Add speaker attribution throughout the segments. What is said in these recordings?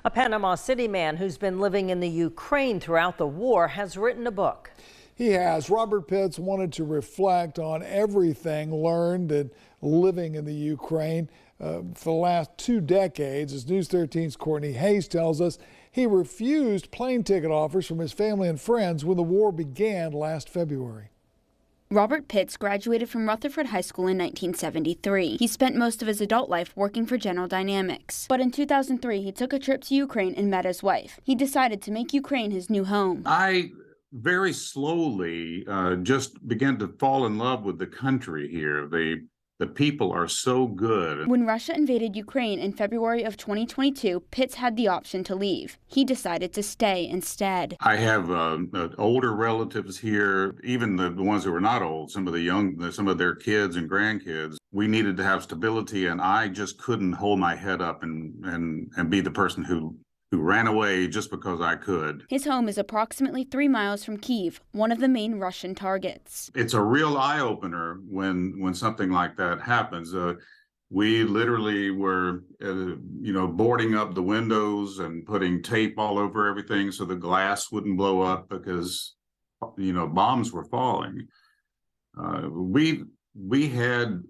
Speaker 1: A Panama City man who's been living in the Ukraine throughout the war has written a book.
Speaker 2: He has. Robert Pitts wanted to reflect on everything learned and living in the Ukraine for the last 2 decades. As News 13's Courtney Hayes tells us, he refused plane ticket offers from his family and friends when the war began last February.
Speaker 3: Robert Pitts graduated from Rutherford High School in 1973. He spent most of his adult life working for General Dynamics. But in 2003, he took a trip to Ukraine and met his wife. He decided to make Ukraine his new home.
Speaker 4: I very slowly just began to fall in love with the country here. The people are so good.
Speaker 3: When Russia invaded Ukraine in February of 2022, Pitts had the option to leave. He decided to stay instead.
Speaker 4: I have older relatives here, even the ones who are not old, some of their kids and grandkids. We needed to have stability, and I just couldn't hold my head up and be the person who ran away just because I could.
Speaker 3: His home is approximately 3 miles from Kyiv, one of the main Russian targets.
Speaker 4: It's a real eye-opener when something like that happens. We literally were, boarding up the windows and putting tape all over everything so the glass wouldn't blow up because, bombs were falling. We had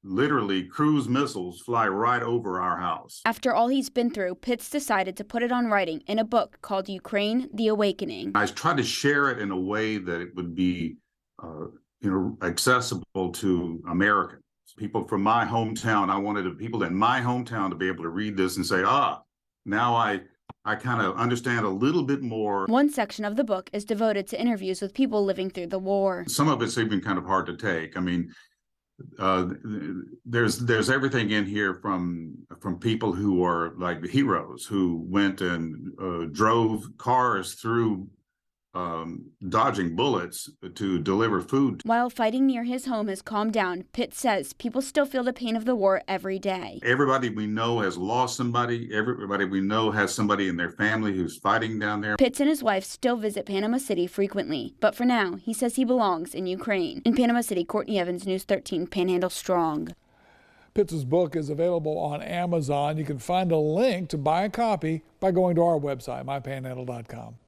Speaker 4: literally cruise missiles fly right over our house.
Speaker 3: After all he's been through, Pitts decided to put it on writing in a book called Ukraine, The Awakening.
Speaker 4: I tried to share it in a way that it would be, accessible to Americans. People from my hometown. I wanted people in my hometown to be able to read this and say, now I kind of understand a little bit more.
Speaker 3: One section of the book is devoted to interviews with people living through the war.
Speaker 4: Some of it's even kind of hard to take. I mean, there's everything in here from people who are like the heroes who went and drove cars through dodging bullets to deliver food.
Speaker 3: While fighting near his home has calmed down, Pitts says people still feel the pain of the war every day.
Speaker 4: Everybody we know has lost somebody. Everybody we know has somebody in their family who's fighting down there.
Speaker 3: Pitts and his wife still visit Panama City frequently, but for now, he says he belongs in Ukraine. In Panama City, Courtney Evans, News 13, Panhandle Strong.
Speaker 2: Pitts' book is available on Amazon. You can find a link to buy a copy by going to our website, mypanhandle.com.